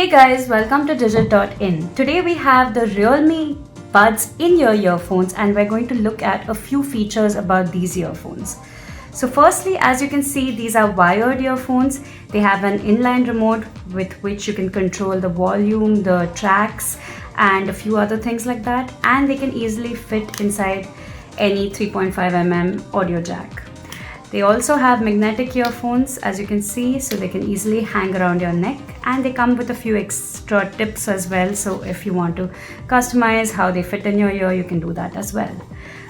Hey guys, welcome to Digit.in. Today we have the Realme Buds in-ear earphones and we're going to look at a few features about these earphones. So firstly, as you can see, these are wired earphones. They have an inline remote with which you can control the volume, the tracks, and a few other things like that. And they can easily fit inside any 3.5mm audio jack. They also have magnetic earphones, as you can see, so they can easily hang around your neck, and they come with a few extra tips as well. So if you want to customize how they fit in your ear, you can do that as well.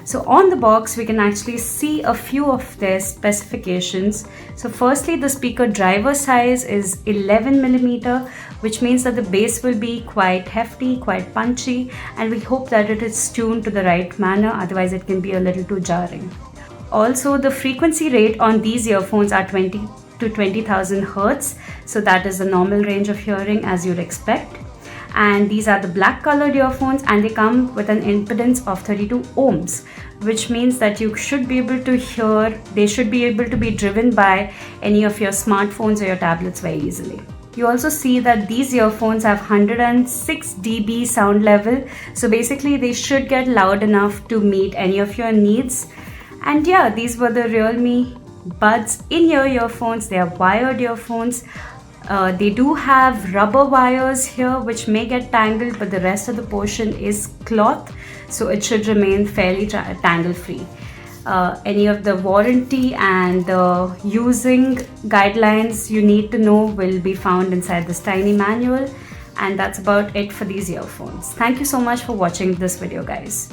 So on the box, we can actually see a few of their specifications. So firstly, the speaker driver size is 11mm, which means that the bass will be quite hefty, quite punchy, and we hope that it is tuned to the right manner, otherwise it can be a little too jarring. Also, the frequency rate on these earphones are 20 to 20,000 Hertz. So that is the normal range of hearing as you'd expect. And these are the black colored earphones and they come with an impedance of 32 ohms, which means that you should be able to hear, they should be able to be driven by any of your smartphones or your tablets very easily. You also see that these earphones have 106 dB sound level. So basically they should get loud enough to meet any of your needs. And yeah, these were the Realme Buds in-ear earphones. They are wired earphones. They do have rubber wires here which may get tangled, but the rest of the portion is cloth, so it should remain fairly tangle free. Any of the warranty and the using guidelines you need to know will be found inside this tiny manual. And that's about it for these earphones. Thank you so much for watching this video, guys.